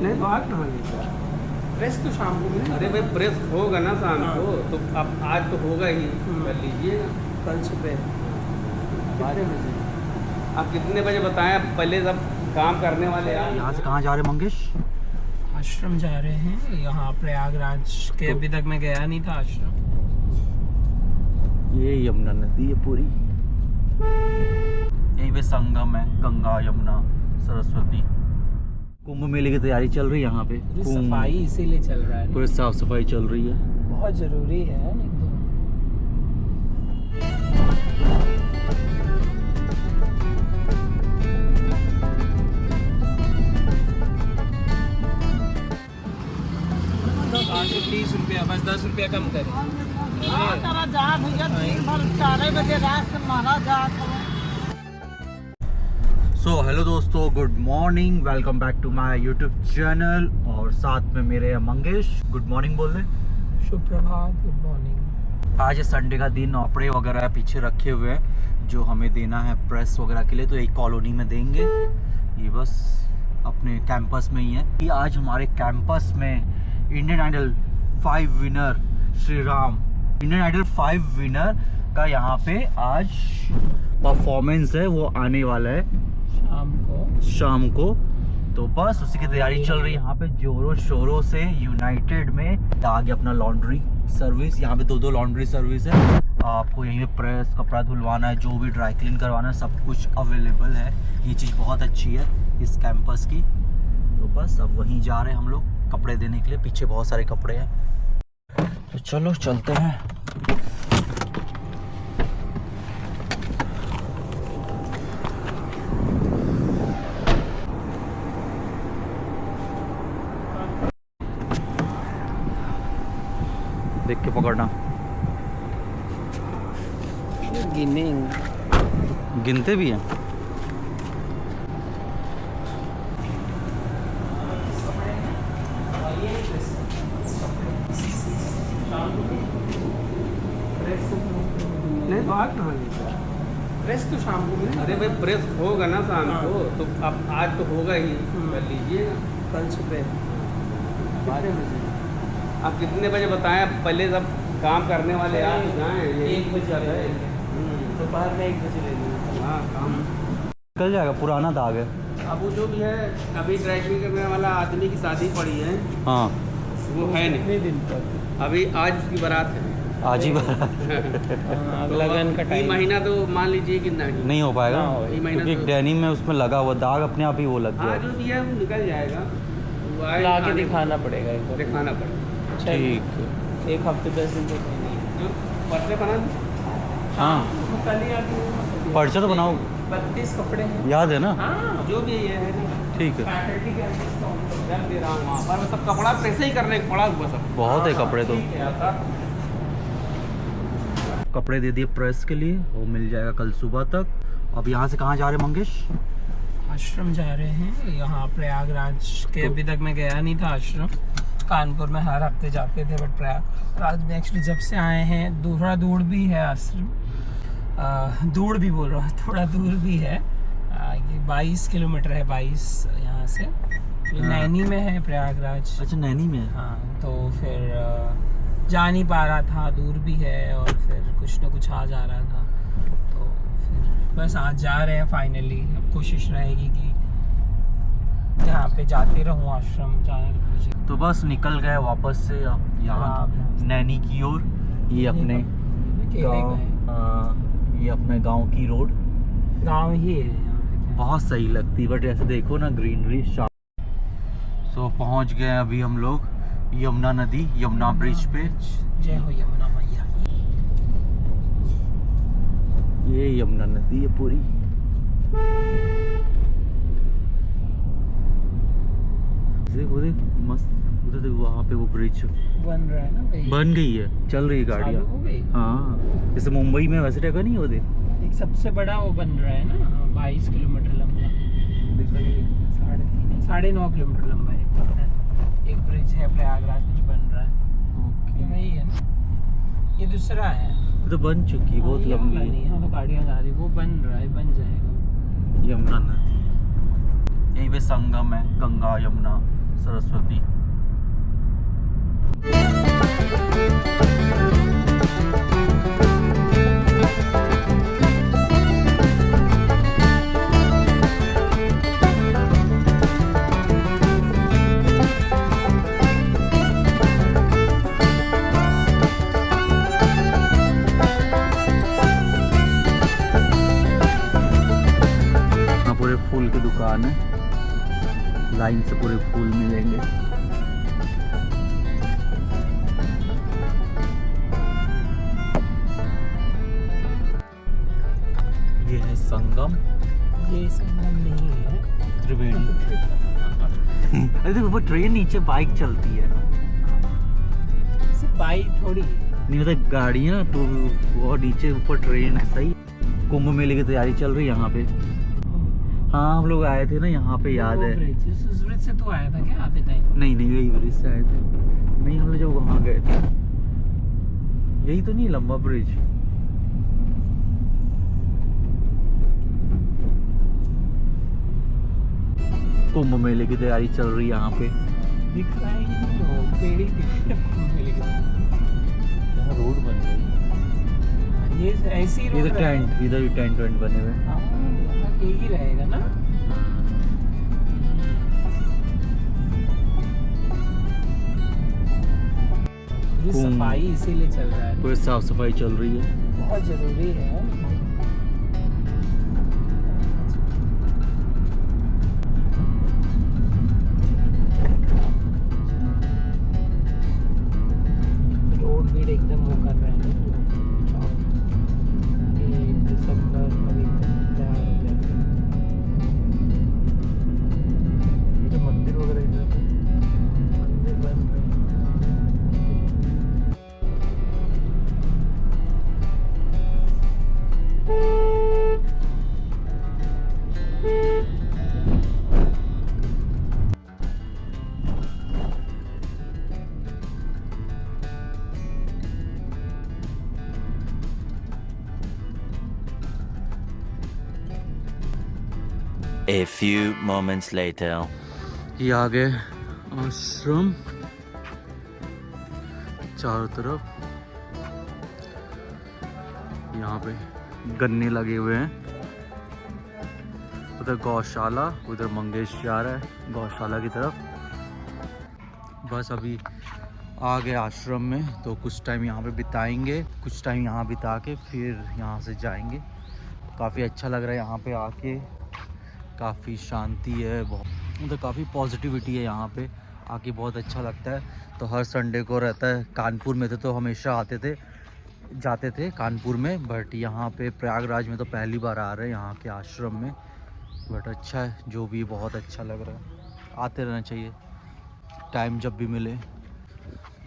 नहीं तो आज कहाँ लेगा? प्रेस तो शाम को मिलेगा। अरे भाई प्रेस होगा ना शाम को, तो अब आज तो होगा ही, कर लीजिएगा। कल सुबह कितने बजे? आप कितने बजे बताएं, आप पहले सब काम करने वाले हैं। यहाँ से कहाँ जा रहे मंगेश? आश्रम जा रहे हैं यहाँ प्रयागराज के। अभी तक मैं गया नहीं था आश्रम। ये यमुना नदी है पूरी, यहीं पे संगम है, गंगा यमुना सरस्वती। कुंभ मेले की तैयारी चल रही है यहाँ पे। पूरी सफाई इसीलिए चल रहा है, पूरी साफ सफाई चल रही है। बहुत जरूरी है। तो 30 रुपया, बस 10 रुपया कम करें। सो हेलो दोस्तों, good morning, welcome back to my YouTube channel. और साथ में मेरे मंगेश। गुड मॉर्निंग बोल रहे। शुभ प्रभात, गुड मॉर्निंग। आज संडे का दिन, कपड़े वगैरह पीछे रखे हुए हैं जो हमें देना है प्रेस वगैरह के लिए, तो एक कॉलोनी में देंगे। ये बस अपने कैंपस में ही है। ये आज हमारे कैंपस में Indian Idol 5 winner Shri Ram, Indian Idol 5 winner का यहाँ पे आज परफॉर्मेंस है, वो आने वाला है शाम को। तो बस उसी की तैयारी चल रही है यहाँ पे जोरों शोरों से। यूनाइटेड में आगे अपना लॉन्ड्री सर्विस, यहाँ पे 2 लॉन्ड्री सर्विस है। आपको यहीं पे प्रेस, कपड़ा धुलवाना है, जो भी ड्राई क्लीन करवाना है, सब कुछ अवेलेबल है। ये चीज़ बहुत अच्छी है इस कैंपस की। तो बस अब वहीं जा रहे हैं हम लोग कपड़े देने के लिए। पीछे बहुत सारे कपड़े हैं, तो चलो चलते हैं। देख के पकड़ना। गिनते भी हैं। नहीं तो आज कहाँ लेगा? प्रेस तो शाम को मिलेगा। अरे भाई प्रेस होगा ना शाम को, तो अब आज तो होगा ही, कर लीजिएगा। कल सुबह कितने बजे? आप कितने बजे बताएं, आप पहले सब काम करने वाले आप जाएँ। 1 बजे आ गए, दोपहर में 1 बजे ले लेंगे। हाँ काम निकल जाएगा, पुराना दाग है। अब वो जो भी है, अभी ड्राई क्लीन करने वाला आदमी की शादी पड़ी है, हाँ, वो है नहीं। कितने दिन तक? अभी आज उसकी बारात है। आज ही बात अब लगन का ये टाइम। महीना तो मान लीजिए कि नहीं नहीं हो पाएगा, ये महीना क्योंकि तो- डेनिम में उसमें लगा हुआ दाग अपने आप ही वो लग हाँ गया। जो भी है वो निकल जाएगा, वो आए ला के आने- दिखाना पड़ेगा एक बार। दिखाना पड़ेगा। ठीक, एक हफ्ते 10 दिन तक नहीं। जो पर्चे बना दो। हाँ कल ही आके पर्चा तो बनाओ, 32 कपड़े हैं। याद है ना? हाँ, जो भी ये है ठीक है। फैकल्टी के रख दे रहा हूँ वहाँ पर, सब कपड़ा पैसे ही करने पड़ा हुआ सब। बहुत है कपड़े तो। कपड़े दे दिए प्रेस के लिए, वो मिल जाएगा कल सुबह तक। अब यहाँ से कहाँ जा रहे मंगेश? आश्रम जा रहे हैं यहाँ प्रयागराज के। अभी तक मैं गया नहीं था आश्रम। कानपुर में हर हफ्ते जाते थे, बट प्रयागराज में एक्चुअली जब से आए हैं, थोड़ा दूर भी है आश्रम। दूर भी बोल रहा हूँ, थोड़ा दूर भी है। ये 22 किलोमीटर है, 22 यहाँ से। ये नैनी में है प्रयागराज। अच्छा, नैनी में है। हाँ, तो फिर जा नहीं पा रहा था, दूर भी है, और फिर कुछ ना कुछ आ जा रहा था, तो फिर बस आज जा रहे हैं फाइनली। अब कोशिश रहेगी कि यहाँ पे जाते रहूँ आश्रम जाने की कोशिश। तो बस निकल गए वापस से अब यहाँ नैनी की ओर। ये अपने गाँव, ये अपने गांव की रोड, गांव ही है यहाँ पे। बहुत सही लगती है। बट ऐसे देखो ना, ग्रीनरी। सो पहुंच गए अभी हम लोग यमुना नदी, यमुना ब्रिज पे। जय हो यमुना मैया। ये यमुना नदी है पूरी। देखो देख, मस्त। उधर देखो, वहाँ पे वो ब्रिज बन रहा है ना भाई? बन गई है, चल रही है गाड़ियाँ। चालू हो गई? हाँ, जैसे मुंबई में वैसे टाइप का नहीं है वो देख। एक सबसे बड़ा वो बन रहा है ना, 22 किलोमीटर लंबा। 9.5 किलोमीटर लंबा एक ब्रिज है प्रयागराज में जो बन रहा है। ये वही है ना, ये दूसरा है। तो बन चुकी है, बहुत लंबी है। यहाँ तो गाड़ियाँ जा रही, वो बन रहा है, बन जाएगा। यमुना नदी, यहीं पे संगम है, गंगा यमुना सरस्वती। पूरे फूल की दुकान है, लाइन से पूरे फूल मिलेंगे। ये है संगम। ये संगम नहीं है, त्रिवेणी। अरे देखो वो ट्रेन नीचे बाइक चलती है, सिर्फ बाइक थोड़ी। नहीं मतलब गाड़ियाँ तो, वो नीचे ऊपर ट्रेन है। सही। कुंभ मेले की तैयारी चल रही है यहाँ पे। हाँ हम लोग आए थे ना यहाँ पे, याद है। उस ब्रिज से तो आया था क्या आते टाइम? नहीं नहीं, यही ब्रिज से आए थे। नहीं हम लोग जब वहाँ गए थे, यही तो नहीं लंबा ब्रिज। कुंभ मेले की तैयारी चल रही है यहाँ पे। दिख रहा है कि नहीं? वो पेड़ ही दिख रहा है कुंभ मेले के तरफ। यहाँ रोड बन गई। ये ऐसी ये रोड तो टेंट, इधर भी टेंट वेंट बने हुए हैं। हाँ, यहाँ यही रहेगा ना। पूरी कुंभ। सफाई इसीलिए चल रहा है, पूरी साफ सफाई चल रही है। बहुत जरूरी है। रोड भी एकदम वो कर रहे हैं कि दिसंबर अभी तक तैयार हो जाएगा। ये तो मंदिर वगैरह इधर है। मंदिर बन रहे हैं। A few moments later. ये आ गए आश्रम, चारों तरफ यहाँ पे गन्ने लगे हुए हैं। उधर गौशाला, उधर मंगेश जा रहा है गौशाला की तरफ। बस अभी आ गए आश्रम में, तो कुछ टाइम यहाँ पे बिताएंगे, कुछ टाइम यहाँ बिता के फिर यहाँ से जाएंगे। काफ़ी अच्छा लग रहा है यहाँ पे आके, काफ़ी शांति है, बहुत मतलब काफ़ी पॉजिटिविटी है यहाँ पे आके, बहुत अच्छा लगता है। तो हर संडे को रहता है। कानपुर में थे तो हमेशा आते थे, जाते थे कानपुर में, बट यहाँ पे प्रयागराज में तो पहली बार आ रहे हैं यहाँ के आश्रम में। बट अच्छा है, जो भी बहुत अच्छा लग रहा है। आते रहना चाहिए टाइम जब भी मिले,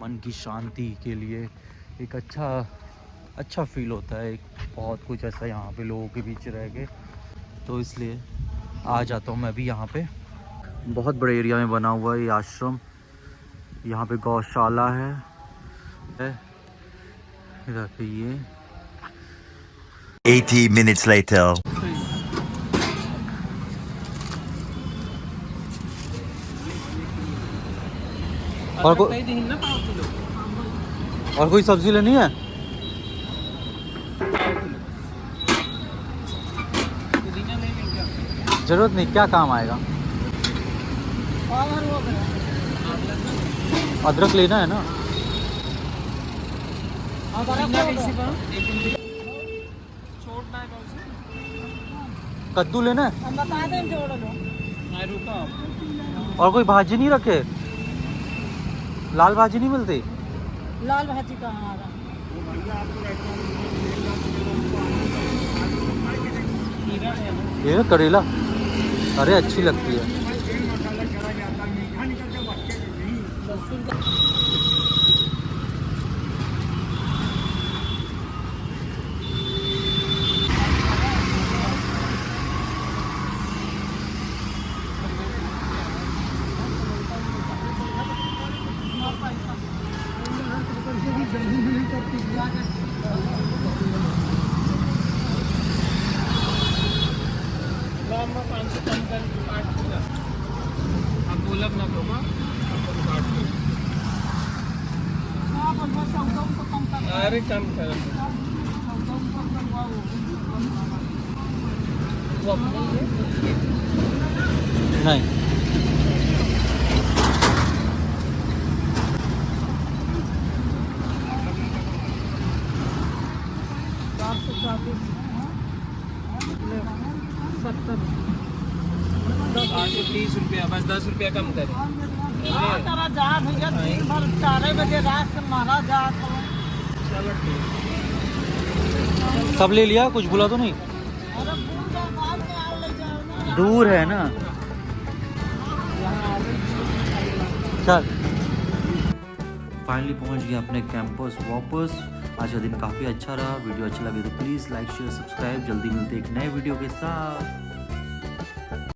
मन की शांति के लिए एक अच्छा फील होता है। एक बहुत कुछ ऐसा यहाँ पे लोगों के बीच रह के, तो इसलिए आ जाता हूँ मैं भी यहाँ पे। बहुत बड़े एरिया में बना हुआ है ये आश्रम। यहाँ पे गौशाला है इधर पे। ये 80 minutes later. और और कोई सब्जी लेनी है? जरूरत नहीं, क्या काम आएगा? अदरक लेना है ना। कद्दू लेना है? और कोई भाजी नहीं रखे? लाल भाजी नहीं मिलती? लाल भाजी कहाँ आ रहा? ये करेला, अरे अच्छी लगती है। अब बोलब ना बाबा। अरे कम कर वो अपनी है? नहीं ₹30 बस 10 रुपया कम करें। तारा जा भैया दिन भर 4 बजे रात से मारा जा चलो ठीक। सब ले लिया, कुछ भूला तो नहीं? अरे भूल जाओ बाद में आओ ले जाओ ना। दूर है ना। चल फाइनली पहुंच गया अपने कैंपस वापस। आज का दिन काफ़ी अच्छा रहा। वीडियो अच्छा लगे तो प्लीज़ लाइक शेयर सब्सक्राइब। जल्दी मिलते एक नए वीडियो के साथ।